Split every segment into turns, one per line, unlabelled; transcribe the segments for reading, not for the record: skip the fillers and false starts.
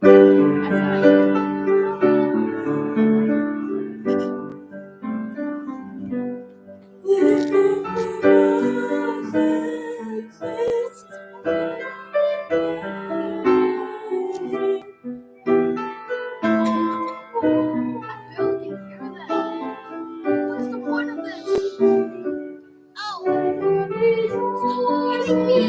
What's the point of this? Oh, stop hitting me!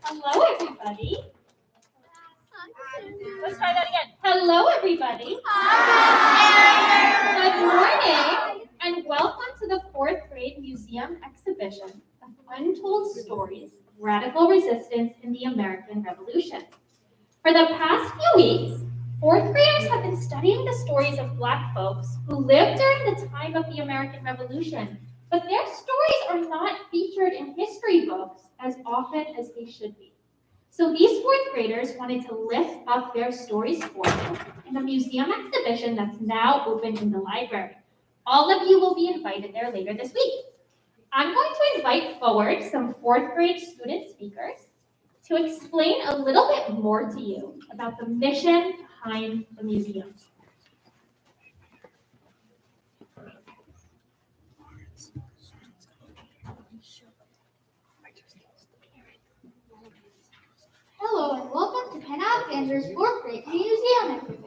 Hello, everybody. Let's try that again. Hello, everybody. Good morning, and welcome to the 4th grade museum exhibition of Untold Stories of Radical Resistance in the American Revolution. For the past few weeks, 4th graders have been studying the stories of Black folks who lived during the time of the American Revolution, but their stories are not featured in history books as often as they should be. So these 4th graders wanted to lift up their stories for you in a museum exhibition that's now open in the library. All of you will be invited there later this week. I'm going to invite forward some 4th grade student speakers to explain a little bit more to you about the mission behind the museum.
Hello and welcome to Penn Alexander's 4th grade museum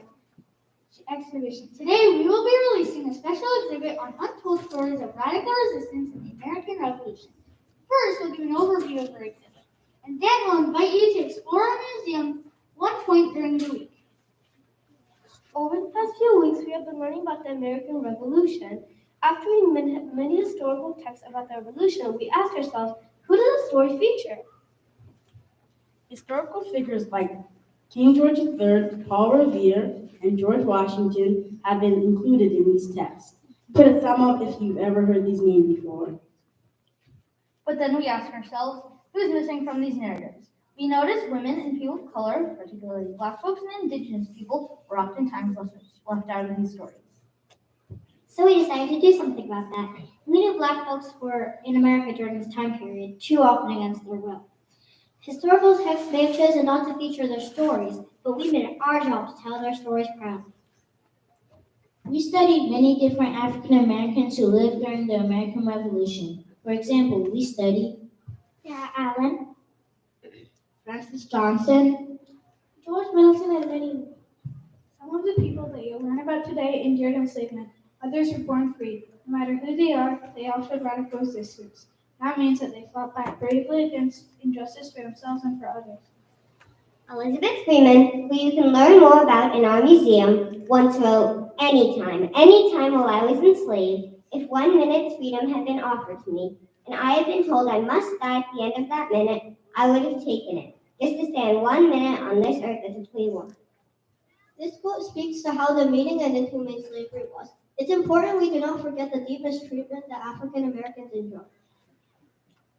exhibition. Today we will be releasing a special exhibit on untold stories of radical resistance in the American Revolution. First, we'll give an overview of our exhibit, and then we'll invite you to explore our museum one point during the week.
Over the past few weeks, we have been learning about the American Revolution. After reading many historical texts about the Revolution, we asked ourselves, who does the story feature?
Historical figures like King George III, Paul Revere, and George Washington have been included in these texts. Put a thumb up if you've ever heard these names before.
But then we ask ourselves, who's missing from these narratives? We notice women and people of color, particularly Black folks and Indigenous people, were oftentimes left out of these stories.
So we decided to do something about that. We knew Black folks were in America during this time period too often against their will. Historical texts may have chosen not to feature their stories, but we made it our job to tell their stories proudly.
We studied many different African Americans who lived during the American Revolution. For example, we studied
Sarah Allen,
Francis Johnson,
George Middleton, and many more. Some of the people that you'll learn about today endured enslavement. Others were born free. No matter who they are, they all showed radical resistance. That means that they fought back bravely against injustice for themselves and for others.
Elizabeth Freeman, who you can learn more about in our museum, once wrote, anytime while I was enslaved, if 1 minute's freedom had been offered to me, and I had been told I must die at the end of that minute, I would have taken it, just to stand 1 minute on this earth as a free woman.
This quote speaks to how demeaning and inhumane slavery was. It's important we do not forget the deepest treatment that African Americans endured.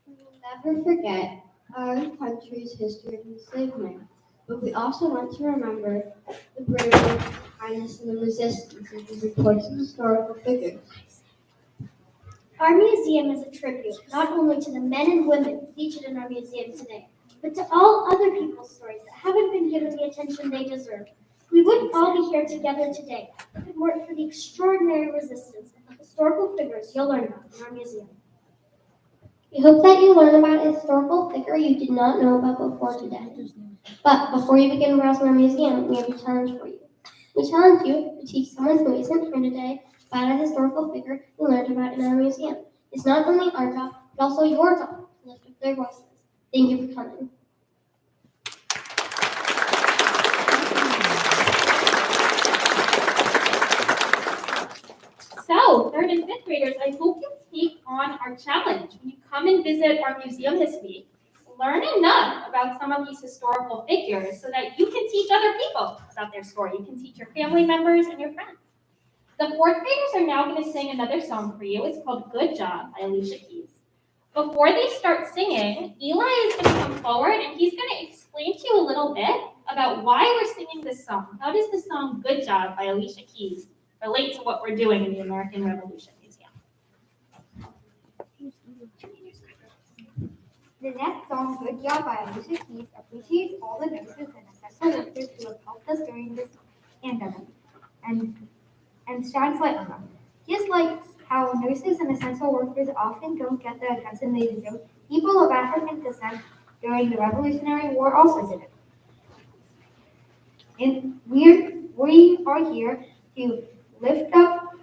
We will never forget our country's history of enslavement, but we also want to remember the bravery, kindness, and the resistance of these important historical figures. Our museum is a tribute not only to the men and women featured in our museum today, but to all other people's stories that haven't been given the attention they deserve. We wouldn't all be here together today if it weren't for the extraordinary resistance and the historical figures you'll learn about in our museum.
We hope that you learn about a historical figure you did not know about before today. But before you begin browsing our museum, we have a challenge for you. We challenge you to teach someone who isn't here today about a historical figure you learned about in our museum. It's not only our job, but also your job to lift up their voices. Thank you for coming.
So, third and fifth graders, I hope you take on our challenge. When you come and visit our museum this week, learn enough about some of these historical figures so that you can teach other people about their story. You can teach your family members and your friends. The fourth graders are now going to sing another song for you. It's called Good Job by Alicia Keys. Before they start singing, Eli is going to come forward and he's going to explain to you a little bit about why we're singing this song. How does the song Good Job by Alicia Keys relate to what we're doing in the American Revolution Museum?
The next song, Good Job by Alicia Keys, appreciates all the nurses and essential workers who have helped us during this pandemic and shines light on them. Just like how nurses and essential workers often don't get the attention they deserve, people of African descent during the Revolutionary War also didn't. And we are here to lift up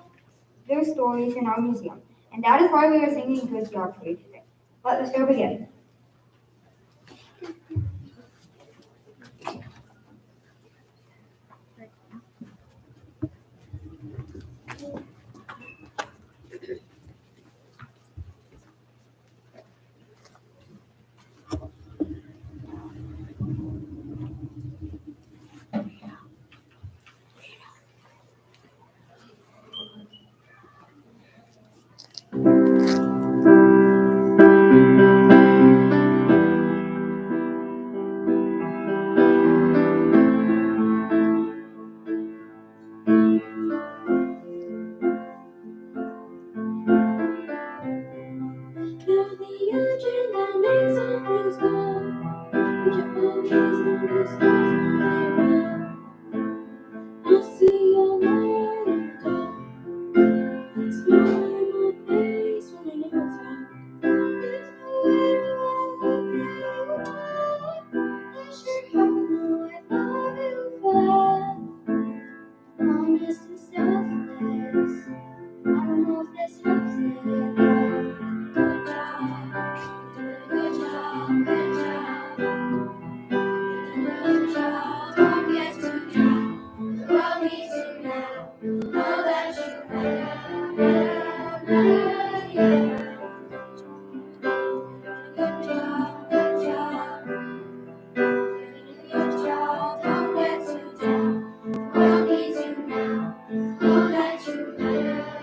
their stories in our museum. And that is why we are singing Good Job for you today. Let the show begin.
You're the engine that makes all things go. You're always understands my hero. I see your light in the dark. Smile on my face when I know it's right. There's no way to love you more. Bless your heart, know I love you for honest and selfless. I don't know if this helps it. Good job, good job, good job. Good job, don't get too down. The world needs you now. Know that you matter, yeah. Good job, good job. Good job, don't get too down. The world needs you now. Know that you matter,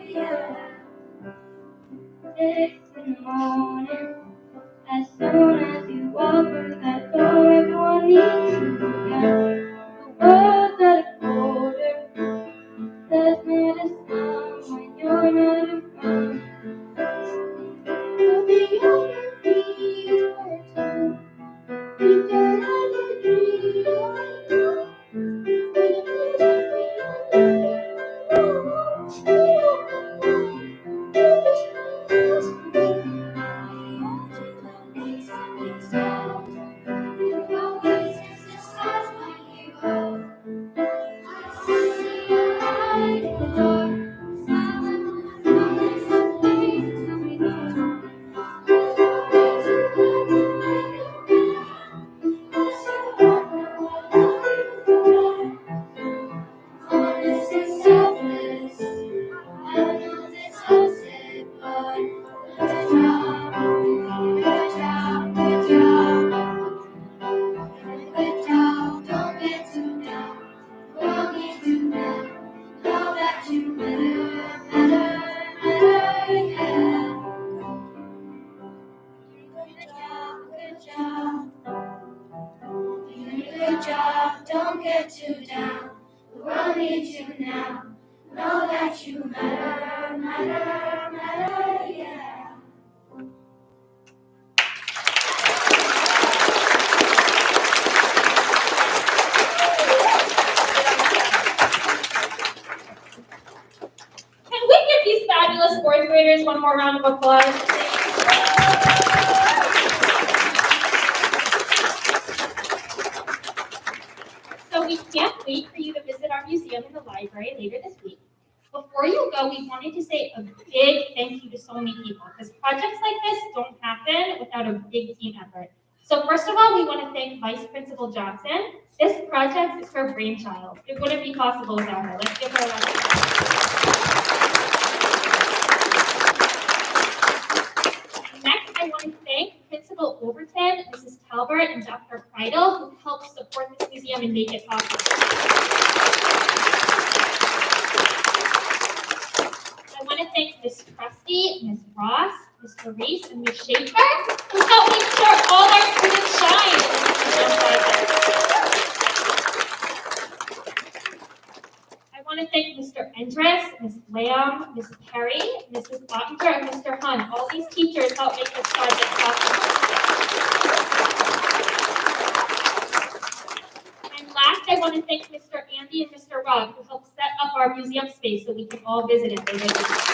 yeah. 6 in the morning. As soon as you walk through that door, everyone needs you again. The world's at a quarter. There's not a sound when you're not around. You'll be on your feet or two. You can have your dream right now. When you feel like we are alone, we don't have time. You just ask me. Makes something so. You always exercise my hero. I see your light in the dark. Smile on my face, and things that we know. There's no way to make it better. Bless your heart, know I love you forever. Honest and selfless. I know this helps it, but good job, good job, good job. Good job, don't get too down. The world needs you now. Know that you matter, yeah. Good job. You did a good job, don't get too down. The world needs you now. Know that you matter,
Can we give these fabulous fourth graders one more round of applause? So we can't wait for you to visit our museum in the library later this week. Before you go, we wanted to say a big thank you to so many people because projects like this don't happen without a big team effort. So first of all, we want to thank Vice Principal Johnson. This project is her brainchild. It wouldn't be possible without her. Let's give her a round of applause. Next, I want to thank Principal Overton, Mrs. Talbert, and Dr. Friedel, who helped support this museum and make it possible. I want to thank Ms. Krusty, Ms. Ross, Mr. Reese, and Ms. Schaefer, who helped make sure all our students shine in this museum project. I want to thank Mr. Endres, Ms. Lamb, Ms. Perry, Mrs. Ottinger, and Mr. Hun. All these teachers helped make this project possible. And last, I want to thank Mr. Andy and Mr. Rob, who helped set up our museum space so we can all visit it later this week.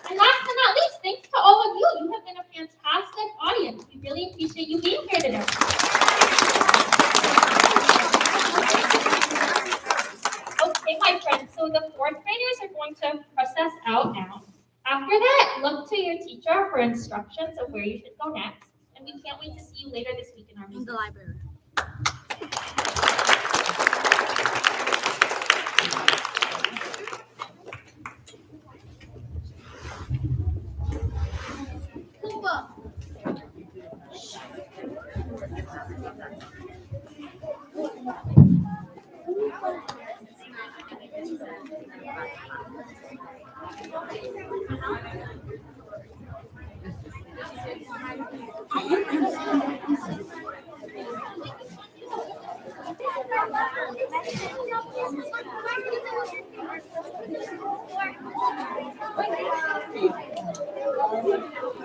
And last but not least, thanks to all of you. You have been a fantastic audience. We really appreciate you being here today. Okay, my friends, so the fourth graders are going to process out now. After that, look to your teacher for instructions of where you should go next. And we can't wait to see you later this week in our museum.
library.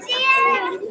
Cheers!